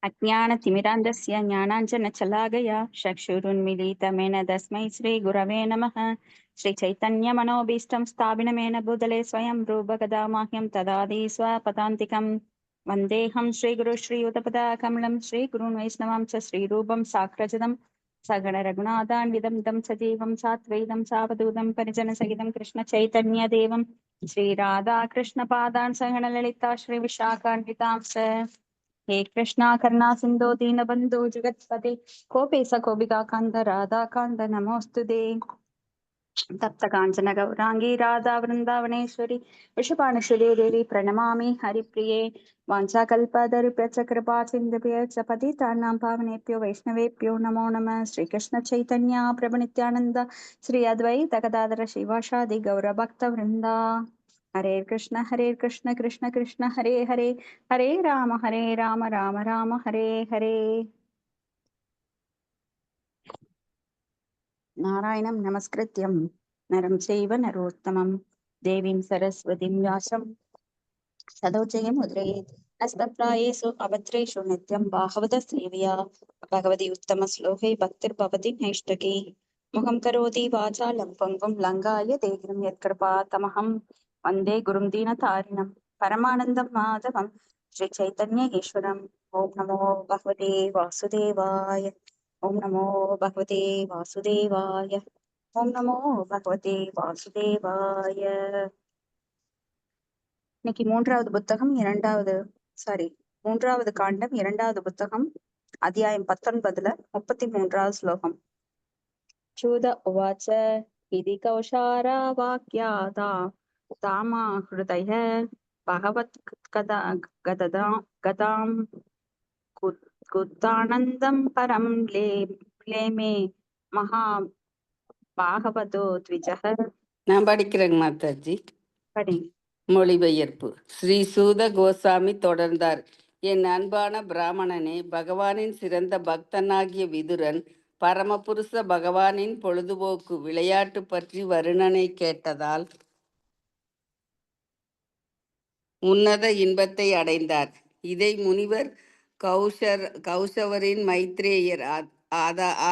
अज्ञानतिमिरान्धस्य ज्ञानाञ्जनशलाकया चक्षुरुन्मीलितमेन तस्मै श्रीगुरवे नमः। श्रीचैतन्यमनोभीष्टं स्थापिनमेन भूतले स्वयं रूपकदा मह्यं ददाति स्वपदान्तिकं। वन्देऽहं श्रीगुरु श्रीयुतपदाकमलं श्रीगुरून् वैष्णवां च श्रीरूपं साग्रजतं सगणरघुनाथान्वितं तं सजीवं सात्वैतं सावधूतं परिजनसहितं कृष्णचैतन्यदेवं श्रीराधाकृष्णपादान् सगणललिता श्रीविशाखान्वितांश्च। हे कृष्णा करुणा सिन्धो दीनबन्धो जगत्पते कोपेश कोपिकान्त राधाकान्त नमोऽस्तुते। तप्त काञ्चन गौराङ्गी राधा वृन्दावनेश्वरी वृषभानुसुते देवी प्रणमामि हरिप्रिये। वाञ्छाकल्पतरुभ्यश्च कृपा सिन्धुभ्यश्च पतितानां पावनेभ्यो वैष्णवेभ्यो नमो नमः। श्रीकृष्ण चैतन्य प्रभु नित्यानन्द श्री अद्वैत गदाधर श्रीवासादि गौरभक्तवृन्दा। हरे कृष्ण कृष्ण कृष्ण हरे हरे हरे राम राम राम हरे हरे। नारायणं नमस्कृत्यं नरं चैव नरोत्तमं देवीं सरस्वतीं व्यासं ततो जयमुद्रयेत्। नस्तप्रायेषु अभद्रेषु नित्यं बाहवतः सेवया भगवति उत्तमश्लोके भक्तिर्भवति नैष्ठके। मुखं करोति वाचालं पङ्गुं लङ्घायते गिरिं यत्कृपातमहं वन्दे गुरुं दीनतारिणं परमानन्दं माधवं श्रीचैतन्येश्वरम्। ॐ नमो भगवते वासुदेवाय। ॐ नमो भगवते वासुदेवाय। ॐ नमो भगवते वासुदेवाय। இன்னைக்கு மூன்றாவது காண்டம் இரண்டாவது புத்தகம் அத்தியாயம் 19 33வது ஸ்லோகம். சூத உவாச்ச இதி கௌஷாரா வாக்யாதா தாமா ஹிருதய பகவத் கதாம் குத்தானந்தம் பரம் லேமே மகா பாகவதோ த்விஜஹ. நான் படிக்கிறேங்க மாதாஜி. படி. மொழிபெயர்ப்பு. ஸ்ரீ சூத கோசாமி தொடர்ந்தார். என் அன்பான பிராமணனே, பகவானின் சிறந்த பக்தனாகிய விதுரன் பரமபுருஷ பகவானின் பொழுதுபோக்கு விளையாட்டு பற்றி வருணனை கேட்டதால் உன்னத இன்பத்தை அடைந்தார். இதை முனிவர் கௌசவரின் மைத்ரேயர்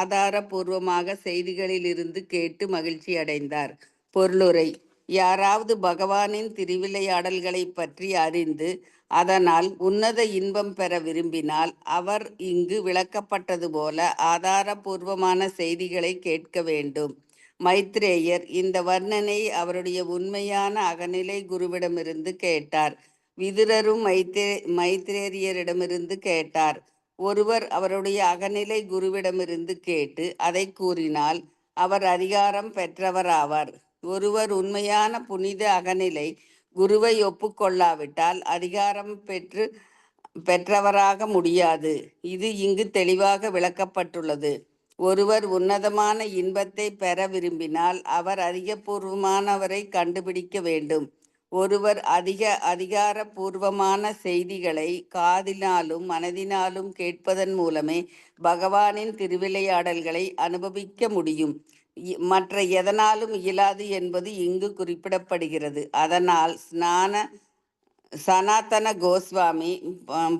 ஆதாரபூர்வமாக செய்திகளில் இருந்து கேட்டு மகிழ்ச்சி அடைந்தார். பொருளுரை: யாராவது பகவானின் திருவிளையாடல்களை பற்றி அறிந்து அதனால் உன்னத இன்பம் பெற விரும்பினால் அவர் இங்கு விளக்கப்பட்டது போல ஆதாரபூர்வமான செய்திகளை கேட்க வேண்டும். மைத்ரேயர் இந்த வர்ணனை அவருடைய உண்மையான அகநிலை குருவிடமிருந்து கேட்டார். விதுரரும் மைத்ரேயரிடமிருந்து கேட்டார். ஒருவர் அவருடைய அகநிலை குருவிடமிருந்து கேட்டு அதை கூறினால் அவர் அதிகாரம் பெற்றவராவார். ஒருவர் உண்மையான புனித அகநிலை குருவை ஒப்புக்கொள்ளாவிட்டால் அதிகாரம் பெற்றவராக முடியாது. இது இங்கு தெளிவாக விளக்கப்பட்டுள்ளது. ஒருவர் உன்னதமான இன்பத்தை பெற விரும்பினால் அவர் அதிகபூர்வமானவரை கண்டுபிடிக்க வேண்டும். ஒருவர் அதிகாரபூர்வமான செய்திகளை காதினாலும் மனதினாலும் கேட்பதன் மூலமே பகவானின் திருவிளையாடல்களை அனுபவிக்க முடியும். மற்ற எதனாலும் இயலாது என்பது இங்கு குறிப்பிடப்படுகிறது. அதனால் சனாதன கோஸ்வாமி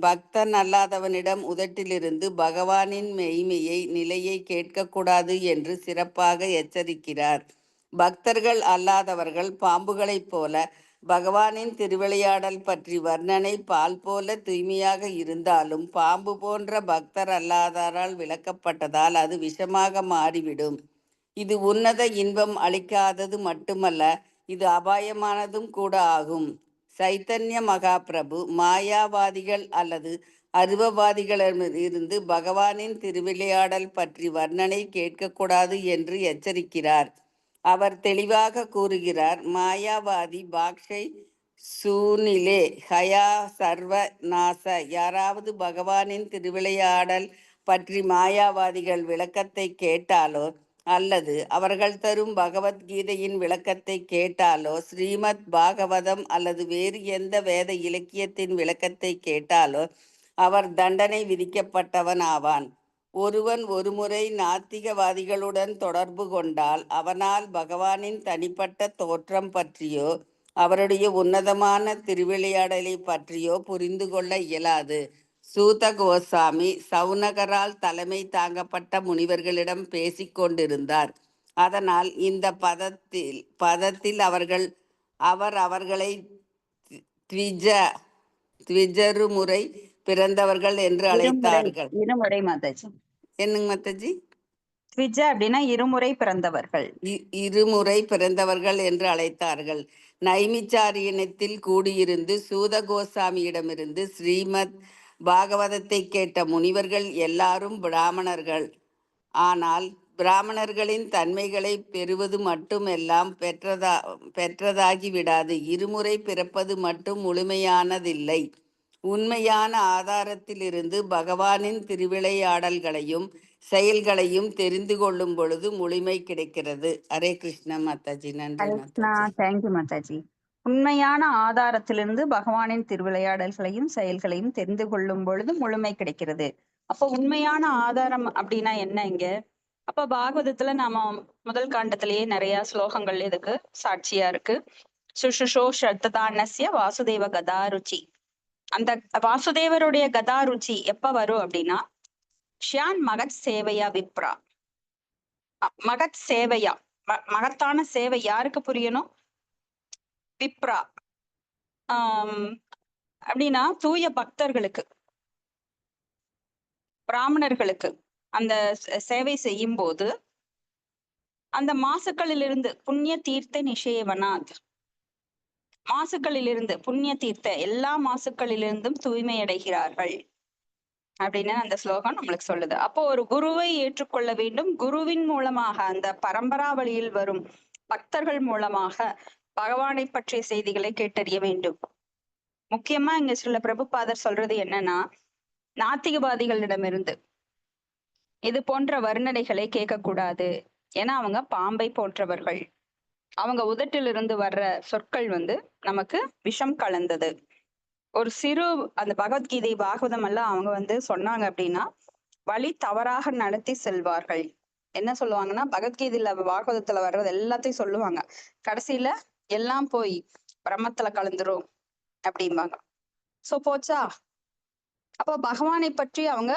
பக்தன் அல்லாதவனிடம் உதட்டிலிருந்து பகவானின் மெய்மையை நிலையை கேட்கக்கூடாது என்று சிறப்பாக எச்சரிக்கிறார். பக்தர்கள் அல்லாதவர்கள் பாம்புகளைப் போல பகவானின் திருவிளையாடல் பற்றி வர்ணனை பால் போல தூய்மையாக இருந்தாலும் பாம்பு போன்ற பக்தர் அல்லாதாரால் விளக்கப்பட்டதால் அது விஷமாக மாறிவிடும். இது உன்னத இன்பம் அளிக்காதது மட்டுமல்ல, இது அபாயமானதும் கூட ஆகும். சைத்தன்ய மகாபிரபு மாயாவாதிகள் அல்லது அருவவாதிகளிடமிருந்து பகவானின் திருவிளையாடல் பற்றி வர்ணனை கேட்கக்கூடாது என்று எச்சரிக்கிறார். அவர் தெளிவாக கூறுகிறார், மாயாவாதி பாக்ஷை சூனிலே ஹயா சர்வ நாச. யாராவது பகவானின் திருவிளையாடல் பற்றி மாயாவாதிகள் விளக்கத்தை கேட்டாலோ அல்லது அவர்கள் தரும் பகவத்கீதையின் விளக்கத்தை கேட்டாலோ, ஸ்ரீமத் பாகவதம் அல்லது வேறு எந்த வேத இலக்கியத்தின் விளக்கத்தை கேட்டாலோ அவர் தண்டனை விதிக்கப்பட்டவன் ஆவான். ஒருவன் ஒருமுறை நாத்திகவாதிகளுடன் தொடர்பு கொண்டால் அவனால் பகவானின் தனிப்பட்ட தோற்றம் பற்றியோ அவருடைய உன்னதமான திருவிளையாடலை பற்றியோ புரிந்து கொள்ள இயலாது. சூத கோசாமி சவுனகரால் தலைமை தாங்கப்பட்ட முனிவர்களிடம் பேசிக்கொண்டிருந்தார். அதனால் இந்த பதத்தில் அவர் அவர்களை த்விஜருமுறை பிறந்தவர்கள் என்று அழைத்தார்கள். இருமுறை மாதாஜி. என்னங்க மாதாஜி? த்விஜ அப்படின்னா இருமுறை பிறந்தவர்கள். இருமுறை பிறந்தவர்கள் என்று அழைத்தார்கள். நைமிச்சாரியனத்தில் கூடியிருந்து சூத கோசாமியிடமிருந்து ஸ்ரீமத் பாகவதத்தை கேட்ட முனிவர்கள் எல்லாரும் பிராமணர்கள். ஆனால் பிராமணர்களின் தன்மைகளை பெறுவது மட்டுமெல்லாம் பெற்றதாகி விடாது. இருமுறை பிறப்பது மட்டும் முழுமையானதில்லை. உண்மையான ஆதாரத்திலிருந்து பகவானின் திருவிளையாடல்களையும் செயல்களையும் தெரிந்து கொள்ளும் பொழுது முழுமை கிடைக்கிறது. ஹரே கிருஷ்ணா மாதாஜி. நன்றி மாதாஜி. தேங்க்யூ மாதாஜி. உண்மையான ஆதாரத்திலிருந்து பகவானின் திருவிளையாடல்களையும் செயல்களையும் தெரிந்து கொள்ளும் பொழுது முழுமை கிடைக்கிறது. அப்போ உண்மையான ஆதாரம் அப்படின்னா என்ன இங்க? அப்ப பாகவதத்துல நாம முதல் காண்டத்திலேயே நிறைய ஸ்லோகங்கள் இதுக்கு சாட்சியா இருக்கு. சுஷுஷோ ஸ்ரத்ததானஸ்ய வாசுதேவ கதாருச்சி. அந்த வாசுதேவருடைய கதாருச்சி எப்ப வரும் அப்படின்னா, ஷியான் மகத் சேவையா விப்ரா. மகத் சேவையா, மகத்தான சேவை யாருக்கு புரியணும்? விப்ரா. அப்படின்னா தூய பக்தர்களுக்கு, பிராமணர்களுக்கு அந்த சேவை செய்யும் போது அந்த மாசுக்களிலிருந்து புண்ணிய தீர்த்த நிஷேவனாத், மாசுக்களிலிருந்து புண்ணிய தீர்த்த எல்லா மாசுக்களிலிருந்தும் தூய்மை அடைகிறார்கள் அப்படின்னு அந்த ஸ்லோகம் நம்மளுக்கு சொல்லுது. அப்போ ஒரு குருவை ஏற்றுக்கொள்ள வேண்டும். குருவின் மூலமாக அந்த பரம்பரா வழியில் வரும் பக்தர்கள் மூலமாக பகவானை பற்றிய செய்திகளை கேட்டறிய வேண்டும். முக்கியமா இங்க சில பிரபுபாதர் சொல்றது என்னன்னா, நாத்திகவாதிகளிடமிருந்து இது போன்ற வர்ணனைகளை கேட்கக்கூடாது. ஏன்னா அவங்க பாம்பை போன்றவர்கள். அவங்க உதட்டிலிருந்து வர்ற சொற்கள் நமக்கு விஷம் கலந்தது. ஒரு சிறு அந்த பகவத்கீதை பாகவதம் எல்லாம் அவங்க சொன்னாங்க அப்படின்னா வழி தவறாக நடத்தி செல்வார்கள். என்ன சொல்லுவாங்கன்னா, பகவத்கீதையில பாகவதத்துல வர்றது எல்லாத்தையும் சொல்லுவாங்க, கடைசியில எல்லாம் போய் பிரம்மத்துல கலந்துரும் அப்படிம்பாங்க. சோ போச்சா. அப்போ பகவானை பற்றி அவங்க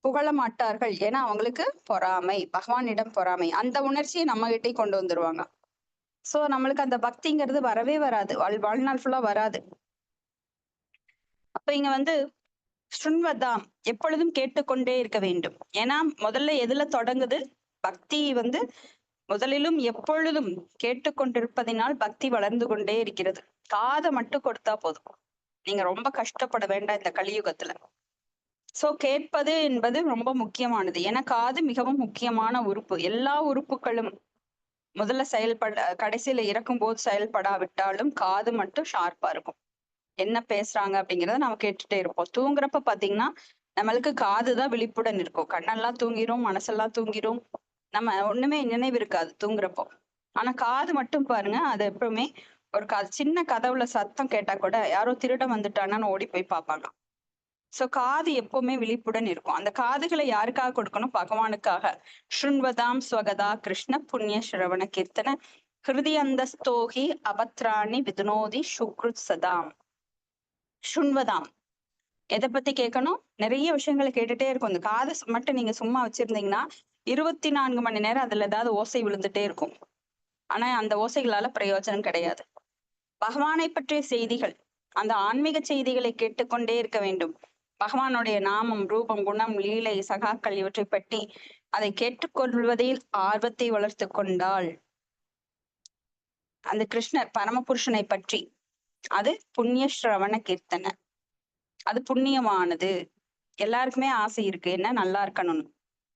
புகழ மாட்டார்கள். ஏன்னா அவங்களுக்கு பொறாமை, பகவானிடம் பொறாமை. அந்த உணர்ச்சியை நம்ம கிட்டே கொண்டு வந்துருவாங்க. சோ நம்மளுக்கு அந்த பக்திங்கிறது வரவே வராது, வாழ்நாள் ஃபுல்லா வராது. அப்ப இங்க ஸ்ருண்வதாம், எப்பொழுதும் கேட்டுக்கொண்டே இருக்க வேண்டும். ஏன்னா முதல்ல எதுல தொடங்குது? பக்தி முதலிலும் எப்பொழுதும் கேட்டுக்கொண்டிருப்பதினால் பக்தி வளர்ந்து கொண்டே இருக்கிறது. காதை மட்டும் கொடுத்தா போதும், நீங்க ரொம்ப கஷ்டப்பட வேண்டாம் இந்த கலியுகத்துல. சோ கேட்பது என்பது ரொம்ப முக்கியமானது. ஏன்னா காது மிகவும் முக்கியமான உறுப்பு. எல்லா உறுப்புகளும் முதல்ல கடைசியில இறக்கும் போது செயல்படாவிட்டாலும் காது மட்டும் ஷார்ப்பா இருக்கும். என்ன பேசுறாங்க அப்படிங்கிறத நம்ம கேட்டுட்டே இருப்போம். தூங்குறப்ப பாத்தீங்கன்னா நம்மளுக்கு காதுதான் விழிப்புடன் இருக்கும். கண்ணெல்லாம் தூங்கிரும், மனசெல்லாம் தூங்கிரும், நம்ம ஒண்ணுமே நினைவு இருக்காது தூங்குறப்போ. ஆனா காது மட்டும் பாருங்க, அது எப்பவுமே ஒரு சின்ன கதவுல சத்தம் கேட்டா கூட யாரோ திருடன் வந்துட்டானான்னு ஓடி போய் பார்ப்பாங்க. சோ காது எப்பவுமே விழிப்புடன் இருக்கும். அந்த காதுகளை யாருக்காக கொடுக்கணும்? பகவானுக்காக. ஸ்ருண்வதாம் ஸ்வகதா கிருஷ்ண புண்ணிய ஸ்ரவண கீர்த்தன ஹிருதயந்தஸ்தோஹி அபத்ராணி விதுனோதி சுக்ருத் சதாம். ஸ்ருண்வதாம் எதை பத்தி கேட்கணும்? நிறைய விஷயங்களை கேட்டுட்டே இருக்கும். இந்த காது மட்டும் நீங்க சும்மா வச்சிருந்தீங்கன்னா 24 மணி நேரம் அதுல ஏதாவது ஓசை விழுந்துட்டே இருக்கும். ஆனா அந்த ஓசைகளால பிரயோஜனம் கிடையாது. பகவானை பற்றிய செய்திகள், அந்த ஆன்மீக செய்திகளை கேட்டுக்கொண்டே இருக்க வேண்டும். பகவானுடைய நாமம், ரூபம், குணம், லீலை, சகாக்கள் இவற்றை பற்றி அதை கேட்டுக்கொள்வதில் ஆர்வத்தை வளர்த்து கொண்டால் அந்த கிருஷ்ணர் பரமபுருஷனை பற்றி அது புண்ணிய ஸ்ரவண கீர்த்தனை, அது புண்ணியமானது. எல்லாருக்குமே ஆசை இருக்கு, என்ன நல்லா இருக்கணும்னு.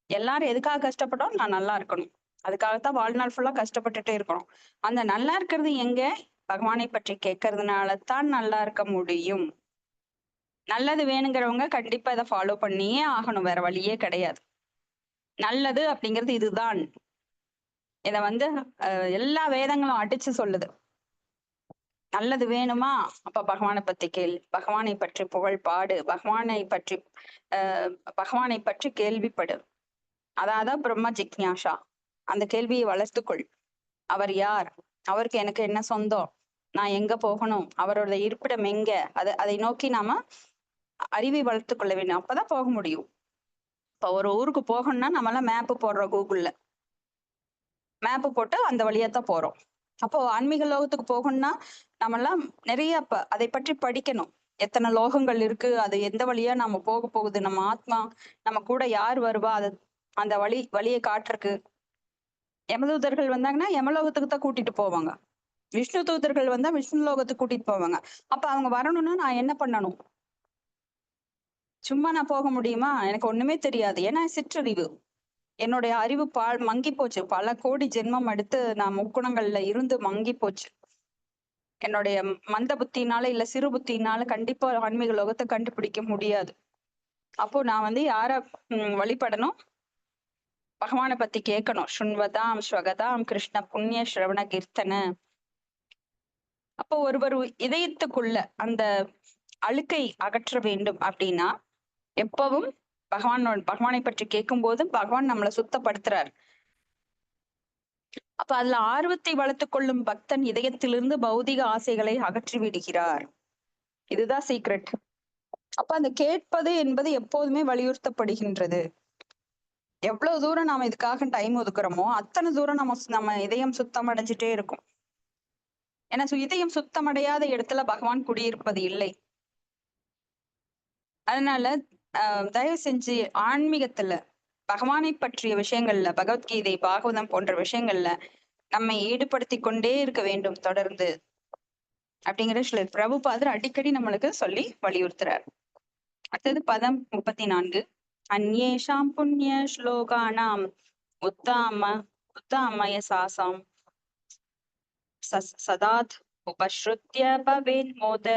எல்லாரும் எதுக்காக கஷ்டப்பட்டோம்? நான் நல்லா இருக்கணும். அதுக்காகத்தான் வாழ்நாள் ஃபுல்லா கஷ்டப்பட்டுட்டே இருக்கணும். அந்த நல்லா இருக்கிறது எங்க? பகவானை பற்றி கேட்கறதுனாலதான் நல்லா இருக்க முடியும். நல்லது வேணுங்கிறவங்க கண்டிப்பா இதை ஃபாலோ பண்ணியே ஆகணும், வேற வழியே கிடையாது. நல்லது அப்படிங்கிறது இதுதான். இத எல்லா வேதங்களும் அடிச்சு சொல்லுது. நல்லது வேணுமா? அப்ப பகவானை பத்தி கேள், பகவானை பற்றி புகழ் பாடு, பகவானை பற்றி கேள்விப்படு. அதான் பிரம்ம ஜிக்ஞாசா. அந்த கேள்வியை வளர்த்துக்கொள். அவர் யார்? அவருக்கு எனக்கு என்ன சொந்தம்? நான் எங்க போகணும், அவரோட இருப்பிடம் எங்க, அதை நோக்கி நாம அறிவை வளர்த்து கொள்ள வேண்டும். அப்பதான் போக முடியும். இப்ப ஒரு ஊருக்கு போகணும்னா நம்ம எல்லாம் மேப் போடுறோம் கூகுள்ல. மேப் போட்டு அந்த வழியா தான் போறோம். அப்போ ஆன்மீக லோகத்துக்கு போகணும்னா நம்ம எல்லாம் நிறைய அதை பற்றி படிக்கணும். எத்தனை லோகங்கள் இருக்கு, அது எந்த வழியா நம்ம போக போகுது, நம்ம ஆத்மா நம்ம கூட யார் வருவா, அந்த வழியை காட்டுறக்கு. யமதூதர்கள் வந்தாங்கன்னா யமலோகத்துக்கு தான் கூட்டிட்டு போவாங்க. விஷ்ணு தூதர்கள் வந்தா விஷ்ணு லோகத்துக்கு கூட்டிட்டு போவாங்க. அப்ப அவங்க வரணும்னா நான் என்ன பண்ணணும்? சும்மா நான் போக முடியுமா? எனக்கு ஒண்ணுமே தெரியாது. ஏன்னா சிற்றறிவு. என்னுடைய அறிவு மங்கி போச்சு. பல கோடி ஜென்மம் எடுத்து நான் முக்குணங்கள்ல இருந்து மங்கி போச்சு. என்னுடைய மந்த புத்தினால இல்ல சிறு புத்தினால கண்டிப்பா ஆன்மீக லோகத்தை கண்டுபிடிக்க முடியாது. அப்போ நான் வந்து யார வழிபடணும்? பகவானை பத்தி கேட்கணும். சுண்வதாம் ஸ்வகதாம் கிருஷ்ண புண்ணிய ஸ்ரவண கீர்த்தன. அப்போ ஒருவர் இதயத்துக்குள்ள அந்த அழுக்கை அகற்ற வேண்டும் அப்படின்னா எப்பவும் பகவானை பற்றி கேட்கும் போது பகவான் நம்மளை சுத்தப்படுத்துறார். அப்ப அதுல ஆர்வத்தை வளர்த்துக் கொள்ளும் பக்தன் இதயத்திலிருந்து பௌதிக ஆசைகளை அகற்றி விடுகிறார். இதுதான் சீக்ரெட். அப்ப அந்த கேட்பது என்பது எப்போதுமே வலியுறுத்தப்படுகின்றது. எவ்வளவு தூரம் நாம இதுக்காக டைம் ஒதுக்குறோமோ அத்தனை தூரம் நம்ம இதயம் சுத்தம் அடைஞ்சிட்டே இருக்கும். ஏன்னா இதயம் சுத்தமடையாத இடத்துல பகவான் குடியிருப்பது இல்லை. அதனால தயவு செஞ்சு ஆன்மீகத்துல பகவானை பற்றிய விஷயங்கள்ல, பகவத்கீதை, பாகவதம் போன்ற விஷயங்கள்ல நம்மை ஈடுபடுத்தி கொண்டே இருக்க வேண்டும் தொடர்ந்து அப்படிங்கிற சில பிரபுபாதர் அடிக்கடி நம்மளுக்கு சொல்லி வலியுறுத்துறார். அடுத்தது பதம் 34. அந்யேஷாம் புண்ணிய ஸ்லோகானாம் உத்தாமய சாசாம் சதாத் உபஸ்ருத்ய பவேத் மோத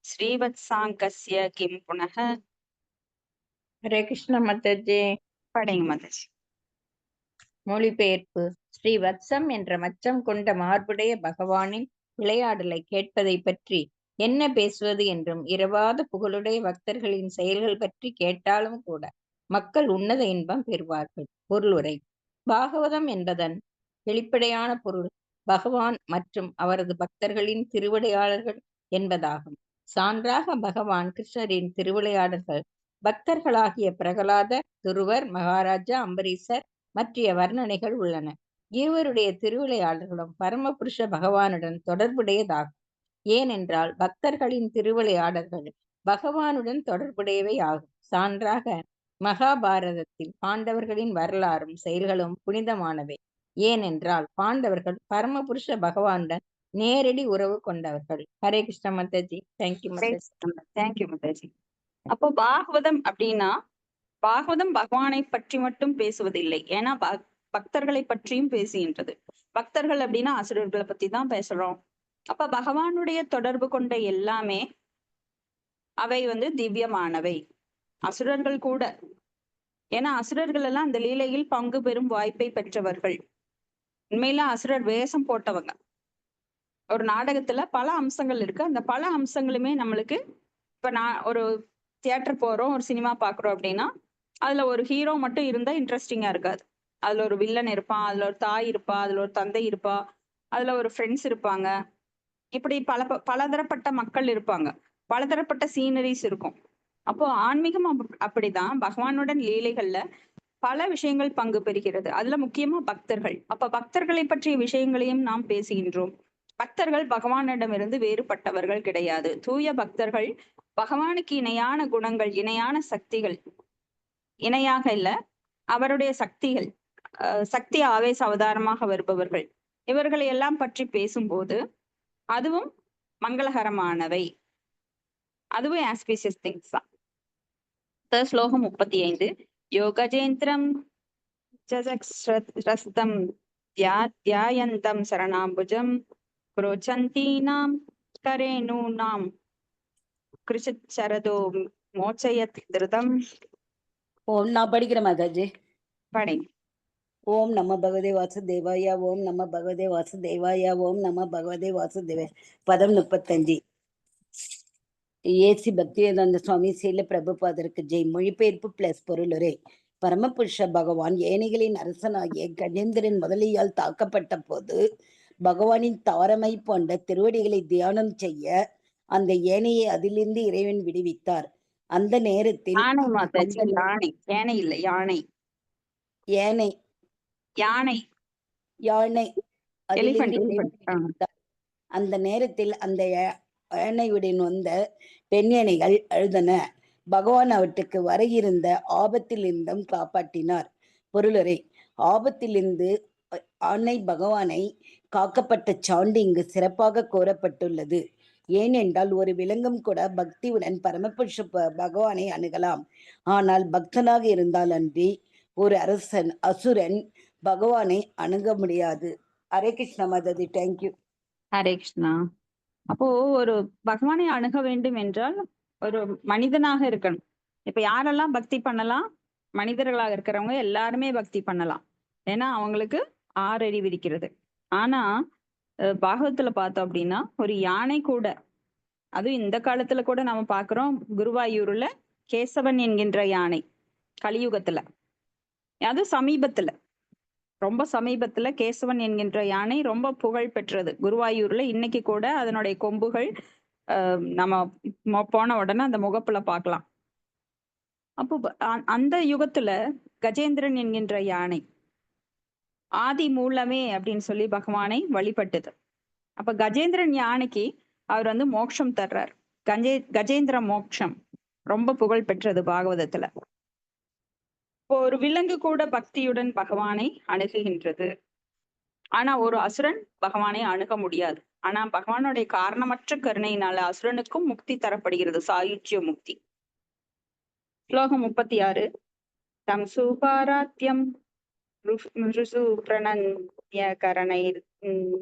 ஸ்ரீவத்சாங்கஸ்ய கிம் புனः. ஹரே கிருஷ்ண மாதாஜி. படைங்க மாதாஜி. மொழிபெயர்ப்பு. ஸ்ரீ வத்சம் என்ற மச்சம் கொண்ட மார்புடைய பகவானின் விளையாடலை கேட்பதை பற்றி என்ன பேசுவது என்றும், இரவாத புகழுடைய பக்தர்களின் செயல்கள் பற்றி கேட்டாலும் கூட மக்கள் உன்னத இன்பம் பெறுவார்கள். பொருளுரை. பாகவதம் என்பதன் வெளிப்படையான பொருள் பகவான் மற்றும் அவரது பக்தர்களின் திருவிளையாடல்கள் என்பதாகும். சான்றாக பகவான் கிருஷ்ணரின் திருவிளையாடல்கள் பக்தர்களாகிய பிரகலாதர், துருவர், மகாராஜா, அம்பரீசர் மற்றிய வர்ணனைகள் உள்ளன. இருவருடைய திருவிளையாடல்களும் பரமபுருஷ பகவானுடன் தொடர்புடையதாகும். ஏனென்றால் பக்தர்களின் திருவிளையாடல்கள் பகவானுடன் தொடர்புடையவை ஆகும். சான்றாக மகாபாரதத்தில் பாண்டவர்களின் வரலாறும் செயல்களும் புனிதமானவை. ஏனென்றால் பாண்டவர்கள் பரமபுருஷ பகவானுடன் நேரடி உறவு கொண்டவர்கள். ஹரே கிருஷ்ண மாதாஜி. தேங்க்யூ மாதாஜி. தேங்க்யூ மாதாஜி. அப்போ பாகவதம் அப்படின்னா பாகவதம் பகவானை பற்றி மட்டும் பேசுவதில்லை. ஏன்னா பக்தர்களை பற்றியும் பேசுகின்றது. பக்தர்கள் அப்படின்னா அசுரர்களை பத்தி தான் பேசுறோம். அப்ப பகவானுடைய தொடர்பு கொண்ட எல்லாமே அவை வந்து திவ்யமானவை. அசுரர்கள் கூட. ஏன்னா அசுரர்கள் எல்லாம் அந்த லீலையில் பங்கு பெறும் வாய்ப்பை பெற்றவர்கள். உண்மையில அசுரர் வேஷம் போட்டவங்க. ஒரு நாடகத்துல பல அம்சங்கள் இருக்கு. அந்த பல அம்சங்களுமே நம்மளுக்கு இப்ப நான் ஒரு தியேட்டர் போறோம், ஒரு சினிமா பாக்குறோம் அப்படின்னா அதுல ஒரு ஹீரோ மட்டும் இருந்தா இன்ட்ரெஸ்டிங்கா இருக்காது. அதுல ஒரு வில்லன் இருப்பான், அதுல ஒரு தாய் இருப்பா, அதுல ஒரு தந்தை இருப்பா, அதுல ஒரு ஃப்ரெண்ட்ஸ் இருப்பாங்க. இப்படி பலதரப்பட்ட மக்கள் இருப்பாங்க. பலதரப்பட்ட சீனரிஸ் இருக்கும். அப்போ ஆன்மீகம் அப்படிதான் பகவானுடன் லீலைகள்ல பல விஷயங்கள் பங்கு பெறுகிறது. அதுல முக்கியமா பக்தர்கள். அப்ப பக்தர்களை பற்றிய விஷயங்களையும் நாம் பேசுகின்றோம். பக்தர்கள் பகவானிடமிருந்து வேறுபட்டவர்கள் கிடையாது. தூய பக்தர்கள் பகவானுக்கு இணையான குணங்கள், இணையான சக்திகள், இணையாக இல்ல அவருடைய சக்திகள், சக்தி ஆவேச அவதாரமாக வருபவர்கள். இவர்களை எல்லாம் பற்றி பேசும்போது அதுவும் மங்களகரமானவை. அதுவும் ஆஸ்பீசியஸ் திங்ஸ் தான். ஸ்லோகம் 35. யோகஜேந்திரம் ஜஜக்ஸ்ரஸ்தம் தியாயந்தம் சரணாம்புஜம் புரோச்சந்தீனாம் கரேணூனாம் கிருஷித் சரதோ மோச்சயத் திருதம். ஓம் நான் படிக்கிறேன் மாதாஜி. படை. ஓம் நம பகவதே வாசுதேவாய. ஓம் நம பகவதே வாசுதேவாய. ஓம் நம பகவதே வாசுதேவ. பதம் 35. ஏசி பக்திவேதாந்த சுவாமி சீல பிரபுபாதருக்கு ஜெய். மொழிபெயர்ப்பு பிளஸ் பொருளுரை. பரமபுருஷ பகவான் ஏனைகளின் அரசனாகிய கஜேந்திரன் முதலியால் தாக்கப்பட்ட போது பகவானின் தாரமை போன்ற திருவடிகளை தியானம் செய்ய அந்த ஏனையை அதிலிருந்து இறைவன் விடுவித்தார். அந்த நேரத்தில் யானை மாதாஜி, அந்த யானை, யானை இல்லை, யானை, ஏனை யானை, யானை எலிபென்ட், அதிலிருந்து இறைவன் எலிபென்ட். விடுவித்தார். அந்த நேரத்தில் அந்த யானையுடன் வந்த பெண் யானைகள் அழுதன. பகவான் அவற்றுக்கு வர இருந்த ஆபத்திலிருந்தும் காப்பாற்றினார். பொருளுரை: ஆபத்திலிருந்து ஆணை பகவானை காக்கப்பட்ட சான்று இங்கு சிறப்பாக கூறப்பட்டுள்ளது. ஏனென்றால் ஒரு விலங்கும் கூட பக்தியுடன் பரமபுருஷ பகவானை அணுகலாம். ஆனால் பக்தனாக இருந்தால் அன்றி ஒரு அசுரன் பகவானை அணுக முடியாது. ஹரே கிருஷ்ண மாதாஜி. தேங்க்யூ. ஹரே கிருஷ்ணா. அப்போ ஒரு பகவானை அணுக வேண்டும் என்றால் ஒரு மனிதனாக இருக்கணும். இப்ப யாரெல்லாம் பக்தி பண்ணலாம்? மனிதர்களாக இருக்கிறவங்க எல்லாருமே பக்தி பண்ணலாம். ஏன்னா அவங்களுக்கு 6 அறிவு இருக்கிறது. ஆனா பாகவத்துல பார்த்தோம் அப்படின்னா ஒரு யானை கூட, அதுவும் இந்த காலத்துல கூட நம்ம பாக்குறோம், குருவாயூர்ல கேசவன் என்கின்ற யானை கலியுகத்துல, அது சமீபத்துல, ரொம்ப சமீபத்துல கேசவன் என்கின்ற யானை ரொம்ப புகழ் பெற்றது குருவாயூர்ல. இன்னைக்கு கூட அதனுடைய கொம்புகள் நம்ம போன உடனே அந்த முகப்புல பார்க்கலாம். அப்போ அந்த யுகத்துல கஜேந்திரன் என்கின்ற யானை ஆதி மூலமே அப்படின்னு சொல்லி பகவானை வழிபட்டது. அப்ப கஜேந்திரன் யானைக்கு அவர் வந்து மோட்சம் தர்றார். கஜேந்திர மோட்சம் ரொம்ப புகழ் பெற்றது பாகவதத்துல. இப்போ ஒரு விலங்கு கூட பக்தியுடன் பகவானை அணுகுகின்றது. ஆனா ஒரு அசுரன் பகவானை அணுக முடியாது. ஆனா பகவானுடைய காரணமற்ற கருணையினால அசுரனுக்கும் முக்தி தரப்படுகிறது, சாயுஜ்ய முக்தி. ஸ்லோகம் 36. தம் சூபாராத்யம் பிரணந்த்ய கரணைர்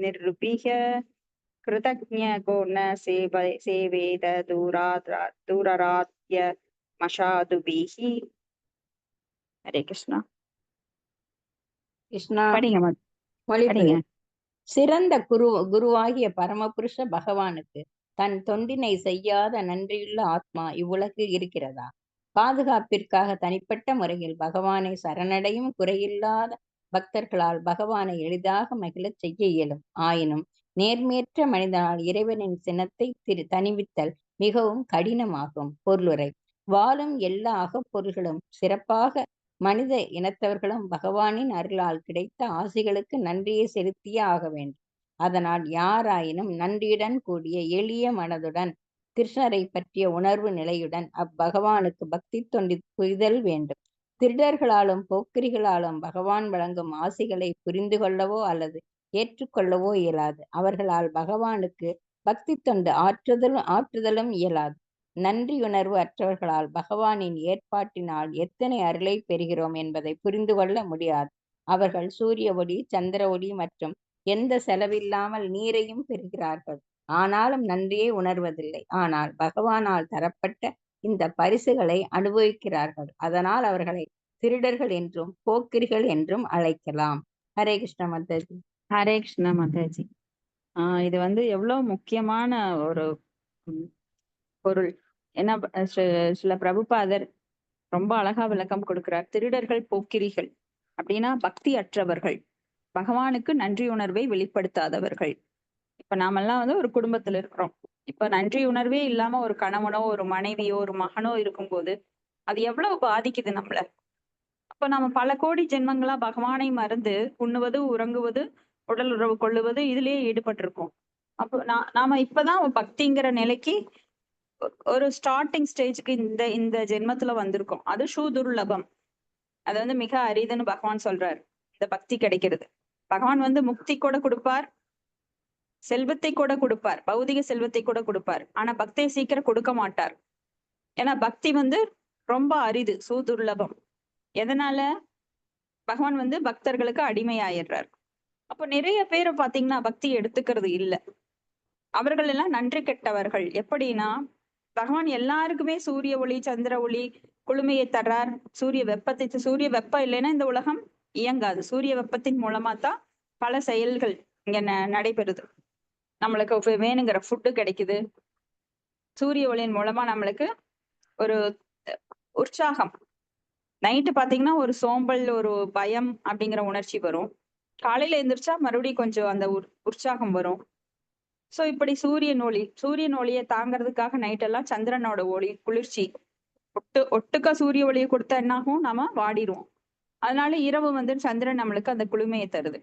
நிருபிக கிருதஜ்ஞ கோண சேவேத தூரராத்ய மஷாதுபிஹி. ஹரே கிருஷ்ணா. கிருஷ்ணா. படிங்க. மொழிபெயர்ப்பு. சிறந்த குருவாகிய பரமபுருஷ பகவானுக்கு தன் தொண்டினை செய்யாத நன்றியுள்ள ஆத்மா இவ்வுலகில் இருக்கிறதா? பாதுகாப்பிற்காக தனிப்பட்ட முறையில் பகவானை சரணடையும் குறையில்லாத பக்தர்களால் பகவானை எளிதாக மகிழச் செய்ய இயலும். ஆயினும் நேர்மையற்ற மனிதனால் இறைவனின் சினத்தை தணிவித்தல் மிகவும் கடினமாகும். பொருளுரை: வாழும் எல்லா அகப்பொருள்களும் சிறப்பாக மனித இனத்தவர்களும் பகவானின் அருளால் கிடைத்த ஆசிகளுக்கு நன்றியை செலுத்தியே ஆக வேண்டும். அதனால் யாராயினும் நன்றியுடன் கூடிய எளிய மனதுடன் கிருஷ்ணரை பற்றிய உணர்வு நிலையுடன் அப்பகவானுக்கு பக்தி தொண்டி புரிதல் வேண்டும். திருடர்களாலும் போக்கிரிகளாலும் பகவான் வழங்கும் ஆசிகளை புரிந்து கொள்ளவோ அல்லது ஏற்றுக்கொள்ளவோ இயலாது. அவர்களால் பகவானுக்கு பக்தி தொண்டு ஆற்றுதலும் இயலாது. நன்றியுணர்வு அற்றவர்களால் பகவானின் ஏற்பாட்டினால் எத்தனை அருளை பெறுகிறோம் என்பதை புரிந்து கொள்ள முடியாது. அவர்கள் சூரிய ஒளி, சந்திர ஒளி மற்றும் எந்த செலவில்லாமல் நீரையும் பெறுகிறார்கள். ஆனாலும் நன்றியை உணர்வதில்லை. ஆனால் பகவானால் தரப்பட்ட இந்த பரிசுகளை அனுபவிக்கிறார்கள். அதனால் அவர்களை திருடர்கள் என்றும் போக்கிரிகள் என்றும் அழைக்கலாம். ஹரே கிருஷ்ண மாதாஜி. ஹரே கிருஷ்ண மாதாஜி. இது வந்து எவ்வளவு முக்கியமான ஒரு பொருள். ஏன்னா சில பிரபுபாதர் ரொம்ப அழகா விளக்கம் கொடுக்கிறார். திருடர்கள் போக்கிரிகள் அப்படின்னா பக்தி அற்றவர்கள், பகவானுக்கு நன்றி உணர்வை வெளிப்படுத்தாதவர்கள். இப்ப நாமெல்லாம் வந்து ஒரு குடும்பத்துல இருக்கிறோம். இப்ப நன்றி உணர்வே இல்லாம ஒரு கணவனோ ஒரு மனைவியோ ஒரு மகனோ இருக்கும்போது அது எவ்வளவு பாதிக்குது நம்மள. அப்ப நம்ம பல கோடி ஜென்மங்களா பகவானை மறந்து உண்ணுவது, உறங்குவது, உடல் உறவு கொள்ளுவது இதுலயே ஈடுபட்டு இருக்கோம். அப்போ நாம இப்பதான் பக்திங்கிற நிலைக்கு ஒரு ஸ்டார்டிங் ஸ்டேஜுக்கு இந்த ஜென்மத்துல வந்திருக்கோம். அது சூதுர்லபம். அது வந்து மிக அரிதுன்னு பகவான் சொல்றாரு. இந்த பக்தி கிடைக்கிறது. பகவான் வந்து முக்தி கூட கொடுப்பார், செல்வத்தை கூட கொடுப்பார், பௌதிக செல்வத்தை கூட கொடுப்பார். ஆனா பக்தியை சீக்கிரம் கொடுக்க மாட்டார். ஏன்னா பக்தி வந்து ரொம்ப அரிது, சூதுர்லபம். எதனால? பகவான் வந்து பக்தர்களுக்கு அடிமையாயிடுறார். அப்போ நிறைய பேரை பாத்தீங்கன்னா பக்தி எடுத்துக்கிறது இல்லை. அவர்கள் எல்லாம் நன்றி கெட்டவர்கள். எப்படின்னா, பகவான் எல்லாருக்குமே சூரிய ஒளி, சந்திர ஒளி, குளுமையை தர்றார். சூரிய வெப்பம் இல்லைன்னா இந்த உலகம் இயங்காது. சூரிய வெப்பத்தின் மூலமா தான் பல செயல்கள் இங்க நடைபெறுது. நம்மளுக்கு வேணுங்கிற ஃபுட்டு கிடைக்குது. சூரிய ஒளியின் மூலமா நம்மளுக்கு ஒரு உற்சாகம். நைட்டு பாத்தீங்கன்னா ஒரு சோம்பல், ஒரு பயம் அப்படிங்கிற உணர்ச்சி வரும். காலையில எந்திரிச்சா மறுபடியும் கொஞ்சம் அந்த உற்சாகம் வரும். சோ இப்படி சூரியன் ஒளியை தாங்கறதுக்காக நைட் எல்லாம் சந்திரனோட ஒளி குளிர்ச்சி ஒட்டுக்கா சூரிய ஒளியை கொடுத்தா என்னாகும், நாம வாடிடுவோம். அதனால இரவு வந்து சந்திரன் நம்மளுக்கு அந்த குளுமையை தருது.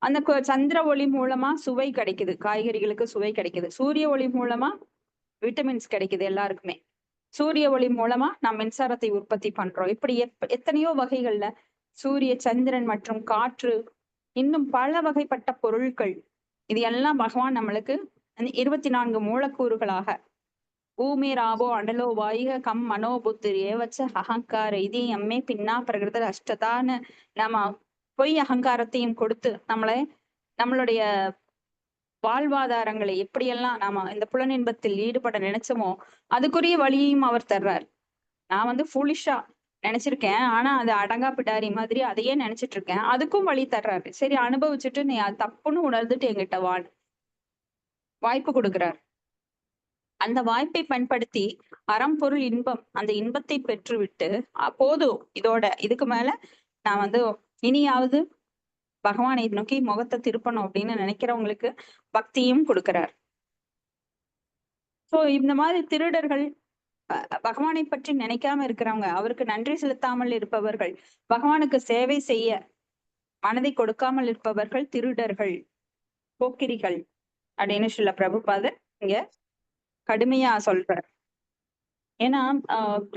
அந்த சந்திர ஒளி மூலமா சுவை கிடைக்குது, காய்கறிகளுக்கு சுவை கிடைக்குது. சூரிய ஒளி மூலமா விட்டமின்ஸ் கிடைக்குது எல்லாருக்குமே. சூரிய ஒளி மூலமா நாம் மின்சாரத்தை உற்பத்தி பண்றோம். இப்படி எத்தனையோ வகைகள்ல சூரிய, சந்திரன் மற்றும் காற்று, இன்னும் பல வகைப்பட்ட பொருட்கள், இது எல்லாம் பகவான் நம்மளுக்கு 24 மூலக்கூறுகளாக பூமி ராபோ அடலோ வாயுக கம் மனோ புத்திரி ஏவச்ச அகங்கார இது எம்மே பின்னா பிரகிருத அஷ்டதான்னு நம்ம பொய் அகங்காரத்தையும் கொடுத்து நம்மளுடைய வாழ்வாதாரங்களை எப்படியெல்லாம் நாம இந்த புலனின்பத்தில் ஈடுபட நினைச்சோமோ அதுக்குரிய வழியையும் அவர் தர்றார். நான் வந்து ஃபூலிஷா நினைச்சிருக்கேன், ஆனா அது அடங்கா பிடாரி மாதிரி அதையே நினைச்சிட்டு இருக்கேன், அதுக்கும் வழி தர்றாரு. சரி அனுபவிச்சுட்டு நீ அது தப்புன்னு உணர்ந்துட்டு என்கிட்ட வாய்ப்பு கொடுக்கிறார். அந்த வாய்ப்பை பயன்படுத்தி அறம் பொருள் இன்பம், அந்த இன்பத்தை பெற்றுவிட்டு போதும் இதுக்கு மேல நான் வந்து இனியாவது பகவானை நோக்கி முகத்தை திருப்பணும் அப்படின்னு நினைக்கிறவங்களுக்கு பக்தியும் கொடுக்கிறார். சோ இந்த மாதிரி திருடர்கள், பகவானை பற்றி நினைக்காம இருக்கிறவங்க, அவருக்கு நன்றி செலுத்தாமல் இருப்பவர்கள், பகவானுக்கு சேவை செய்ய மனதை கொடுக்காமல் இருப்பவர்கள் திருடர்கள், போக்கிரிகள் அப்படின்னு சொல்ல பிரபுபாதர் இங்க கடுமையா சொல்றார். ஏன்னா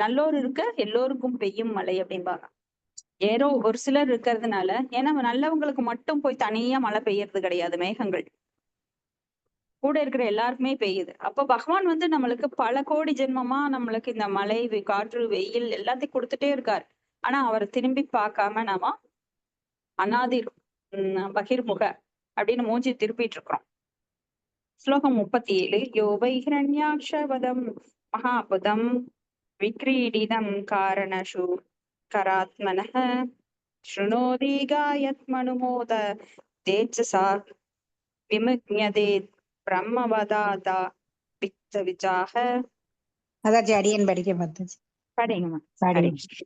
நல்லோர் இருக்க எல்லோருக்கும் பெய்யும் மழை அப்படின்பாங்க. ஏதோ ஒரு சிலர் இருக்கிறதுனால, ஏன்னா நல்லவங்களுக்கு மட்டும் போய் தனியா மழை பெய்யறது கிடையாது, மேகங்கள் கூட இருக்கிற எல்லாருக்குமே பெய்யுது. அப்ப பகவான் வந்து நம்மளுக்கு பல கோடி ஜென்மமா நம்மளுக்கு இந்த மழை, காற்று, வெயில் எல்லாத்தையும் கொடுத்துட்டே இருக்காரு. ஆனா அவரை திரும்பி பார்க்காம நாம அநாதிர் பகிர்முக அப்படின்னு மூஞ்சி திருப்பிட்டு இருக்கிறோம். ஸ்லோகம் 37. யோவை ஹிரண்யாக்ஷவதம் மகாபுதம் விக்ரீடிதம் காரணஷு கராத்மனஹ ஸ்ருணோதி காயத்மனுமோத தேஜசா விமுக்ஞதே பிரம்மவதாதா பித்த விஜாக. அதாச்சு அடியன் படிக்க பார்த்துச்சு. படிங்கம்மா.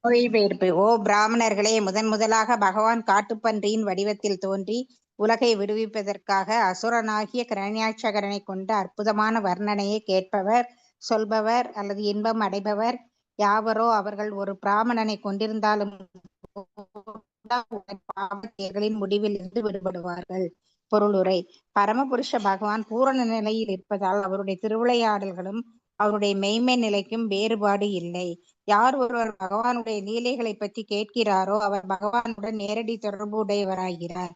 மொழிபெயர்ப்பு. ஓ பிராமணர்களே, முதலாக பகவான் காட்டுப்பன்றியின் வடிவத்தில் தோன்றி உலகை விடுவிப்பதற்காக அசுரனாகிய கிரண்யாட்சகரனை கொண்ட அற்புதமான வர்ணனையை கேட்பவர், சொல்பவர் அல்லது இன்பம் அடைபவர் யாவரோ அவர்கள் ஒரு பிராமணனை கொண்டிருந்தாலும் பாவங்களின் முடிவில் இருந்து விடுபடுவார்கள். பொருளுரை. பரமபுருஷ பகவான் பூரண நிலையில் இருப்பதால் அவருடைய திருவிளையாடல்களும் அவருடைய மெய்மை நிலைக்கும் வேறுபாடு இல்லை. யார் ஒருவர் பகவானுடைய லீலைகளை பற்றி கேட்கிறாரோ அவர் பகவானுடன் நேரடி தொடர்பு உடையவராகிறார்.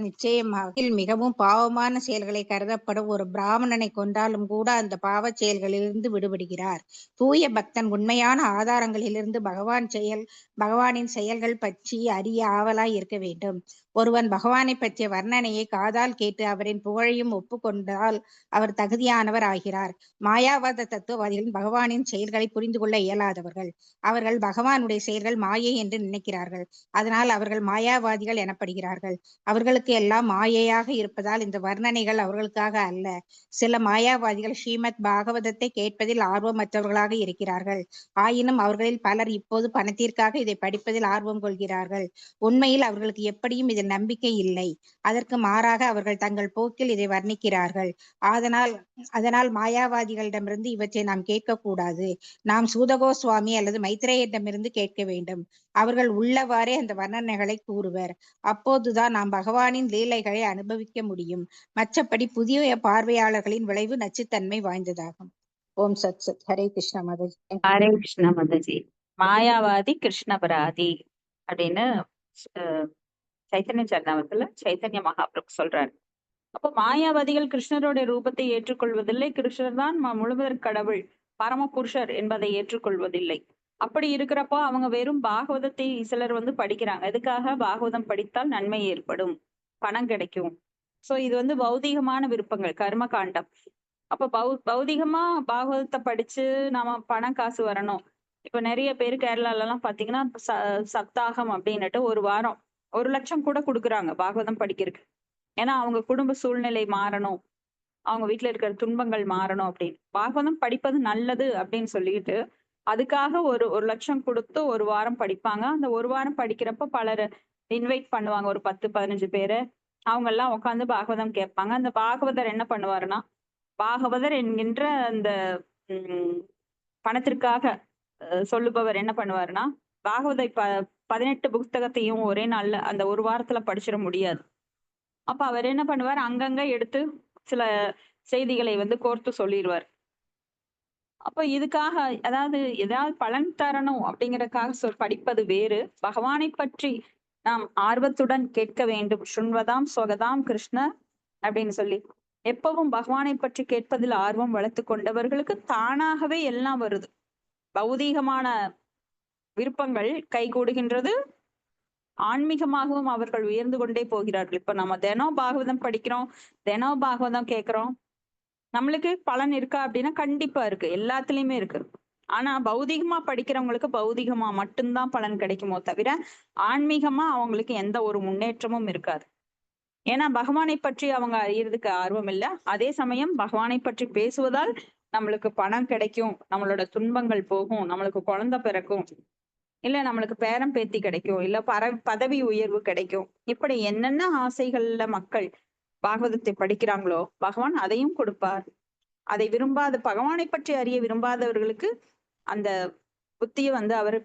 நிச்சயமாக மிகவும் பாவமான செயல்களை கருதப்படும் ஒரு பிராமணனை கொண்டாலும் கூட அந்த பாவ செயல்களிலிருந்து விடுபடுகிறார். தூய பக்தன் உண்மையான ஆதாரங்களிலிருந்து பகவானின் செயல்கள் பற்றி அறிய ஆவலாய் இருக்க வேண்டும். ஒருவன் பகவானை பற்றிய வர்ணனையை காதால் கேட்டு அவரின் புகழையும் ஒப்புக்கொண்டால் அவர் தகுதியானவர் ஆகிறார். மாயாவாத தத்துவவாதிகள் பகவானின் செயல்களை புரிந்து கொள்ள இயலாதவர்கள். அவர்கள் பகவானுடைய செயல்கள் மாயை என்று நினைக்கிறார்கள். அதனால் அவர்கள் மாயாவாதிகள் எனப்படுகிறார்கள். அவர்களுக்கு எல்லாம் மாயையாக இருப்பதால் இந்த வர்ணனைகள் அவர்களுக்காக அல்ல. சில மாயாவாதிகள் ஸ்ரீமத் பாகவதத்தை கேட்பதில் ஆர்வமற்றவர்களாக இருக்கிறார்கள். ஆயினும் அவர்களில் பலர் இப்போது பணத்திற்காக இதை படிப்பதில் ஆர்வம் கொள்கிறார்கள். உண்மையில் அவர்களுக்கு எப்படியும் இதில் நம்பிக்கை இல்லை. அதற்கு மாறாக அவர்கள் தங்கள் போக்கில் இதை வர்ணிக்கிறார்கள். அதனால் மாயாவாதிகளிடமிருந்து இவற்றை நாம் கேட்கக்கூடாது. நாம் சூதகோஸ்வாமி அல்லது மைத்ரேயரிடமிருந்து கேட்க வேண்டும். அவர்கள் உள்ளவாறே அந்த வர்ணனைகளை கூறுவர். அப்போதுதான் நாம் பகவானின் லீலைகளை அனுபவிக்க முடியும். மற்றபடி புதிய பார்வையாளர்களின் விளைவு நச்சுத்தன்மை வாய்ந்ததாகும். ஓம் சத் சத். ஹரே கிருஷ்ண மாதாஜி. ஹரே கிருஷ்ண மாதாஜி. மாயாவாதி கிருஷ்ணபராதி அப்படின்னு சைத்தன்ய சரணாமத்துல சைத்தன்ய மகாபிரபு சொல்றாரு. அப்போ மாயாவாதிகள் கிருஷ்ணரோட ரூபத்தை ஏற்றுக்கொள்வதில்லை. கிருஷ்ணர் தான் முழுவதற் கடவுள், பரமபுருஷர் என்பதை ஏற்றுக்கொள்வதில்லை. அப்படி இருக்கிறப்போ அவங்க வெறும் பாகவதத்தை சிலர் வந்து படிக்கிறாங்க. எதுக்காக? பாகவதம் படித்தால் நன்மை ஏற்படும், பணம் கிடைக்கும். சோ இது வந்து பௌதிகமான விருப்பங்கள், கர்ம காண்டம். அப்ப பௌதிகமா பாகவதத்தை படிச்சு நாம பணம் காசு வரணும். இப்ப நிறைய பேர் கேரளால எல்லாம் பாத்தீங்கன்னா சப்தாகம் அப்படின்னுட்டு ஒரு வாரம் 1 லட்சம் கூட கொடுக்குறாங்க பாகவதம் படிக்கிறதுக்கு. ஏன்னா அவங்க குடும்ப சூழ்நிலை மாறணும், அவங்க வீட்டுல இருக்கிற துன்பங்கள் மாறணும் அப்படின்னு. பாகவதம் படிப்பது நல்லது அப்படின்னு சொல்லிட்டு அதுக்காக ஒரு 1 லட்சம் கொடுத்து 1 வாரம் படிப்பாங்க. அந்த 1 வாரம் படிக்கிறப்ப பலர் இன்வைட் பண்ணுவாங்க ஒரு 10-15 பேரை. அவங்க எல்லாம் உட்காந்து பாகவதம் கேட்பாங்க. அந்த பாகவதர் என்ன பண்ணுவாருன்னா, பாகவதர் என்கின்ற அந்த பணத்திற்காக சொல்லுபவர் என்ன பண்ணுவாருன்னா, பாகவத 18 புஸ்தகத்தையும் ஒரே நாள்ல அந்த ஒரு வாரத்துல படிச்சிட முடியாது. அப்ப அவர் என்ன பண்ணுவார், அங்கங்க எடுத்து சில செய்திகளை வந்து கோர்த்து சொல்லிடுவார். அப்ப இதுக்காக அதாவது ஏதாவது பலன் தரணும் அப்படிங்கறதுக்காக படிப்பது வேறு. பகவானை பற்றி நாம் ஆர்வத்துடன் கேட்க வேண்டும். சுண்வதாம் சொகதாம் கிருஷ்ண அப்படின்னு சொல்லி எப்பவும் பகவானை பற்றி கேட்பதில் ஆர்வம் வளர்த்து கொண்டவர்களுக்கு தானாகவே எல்லாம் வருது. பௌதீகமான விருப்பங்கள் கைகூடுகின்றது. ஆன்மீகமாகவும் அவர்கள் உயர்ந்து கொண்டே போகிறார்கள். இப்ப நம்ம தினம் பாகவதம் படிக்கிறோம், தினம் பாகவதம் கேட்கிறோம். நம்மளுக்கு பலன் இருக்கா அப்படின்னா கண்டிப்பா இருக்கு, எல்லாத்துலயுமே இருக்கு. ஆனா பௌதிகமா படிக்கிறவங்களுக்கு பௌதிகமா மட்டும்தான் பலன் கிடைக்குமோ தவிர ஆன்மீகமா அவங்களுக்கு எந்த ஒரு முன்னேற்றமும் இருக்காது. ஏன்னா பகவானை பற்றி அவங்க அறியறதுக்கு ஆர்வம் இல்லை. அதே சமயம் பகவானை பற்றி பேசுவதால் நம்மளுக்கு பணம் கிடைக்கும், நம்மளோட துன்பங்கள் போகும், நம்மளுக்கு குழந்தை பிறக்கும், இல்ல நம்மளுக்கு பேரம் பேத்தி கிடைக்கும், இல்ல பதவி உயர்வு கிடைக்கும். இப்படி என்னென்ன ஆசைகள்ல மக்கள் பாகவதத்தை படிக்கிறாங்களோ பகவான் அதையும் கொடுப்பார். அதை விரும்பாத, பகவானை பற்றி அறிய விரும்பாதவர்களுக்கு அந்த புத்திய வந்து அவர்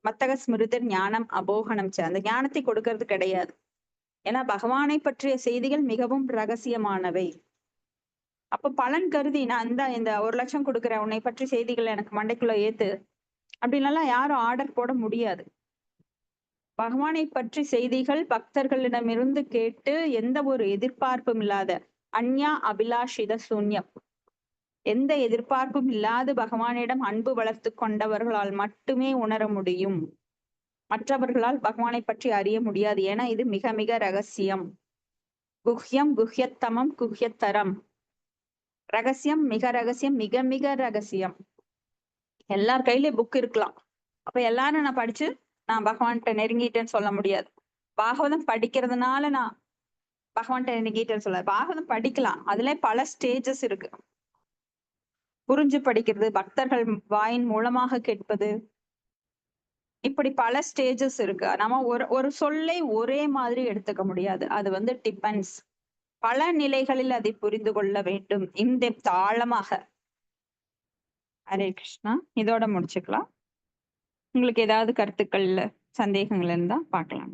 மத்தக ஸ்மிருதர் ஞானம் அபோகனம் அந்த ஞானத்தை கொடுக்கறது கிடையாது. ஏன்னா பகவானை பற்றிய செய்திகள் மிகவும் ரகசியமானவை. அப்ப பலன் கருதி நான் இந்த 1 லட்சம் கொடுக்குறேன், உன்னை பற்றி செய்திகள் எனக்கு மண்டைக்குள்ள ஏத்து அப்படின்லாம் யாரும் ஆர்டர் போட முடியாது. பகவானை பற்றி செய்திகள் பக்தர்களிடமிருந்து கேட்டு எந்த ஒரு எதிர்பார்ப்பும் இல்லாத அந்யா அபிலாஷித சூன்யம், எந்த எதிர்பார்ப்பும் இல்லாது பகவானிடம் அன்பு வளர்த்து கொண்டவர்களால் மட்டுமே உணர முடியும். மற்றவர்களால் பகவானை பற்றி அறிய முடியாது. ஏன்னா இது மிக மிக ரகசியம். குஹ்யம் குஹ்யத்தமம் குஹ்யத்தரம். ரகசியம், மிக ரகசியம், மிக மிக ரகசியம். எல்லார் கையிலயும் புக் இருக்கலாம். அப்ப எல்லாரும் நான் படிச்சு நான் பகவான்கிட்ட நெருங்கிட்டேன்னு சொல்ல முடியாது. பாகவதம் படிக்கிறதுனால நான் பகவான்கிட்ட நெருங்கிட்டேன்னு சொல்ல. பாகவதம் படிக்கலாம், அதுல பல ஸ்டேஜஸ் இருக்கு. புரிஞ்சு படிக்கிறது, பக்தர்கள் வாயின் மூலமாக கேட்பது, இப்படி பல ஸ்டேஜஸ் இருக்கு. நம்ம ஒரு சொல்லை ஒரே மாதிரி எடுத்துக்க முடியாது. அது வந்து டிபெண்ட்ஸ். பல நிலைகளில் அதை புரிந்து கொள்ள வேண்டும், இன்டெப்த், ஆழமாக. ஹரே கிருஷ்ணா. இதோட முடிச்சுக்கலாம். உங்களுக்கு ஏதாவது கருத்துக்கள், சந்தேகங்கள் இருந்தா பார்க்கலாம்.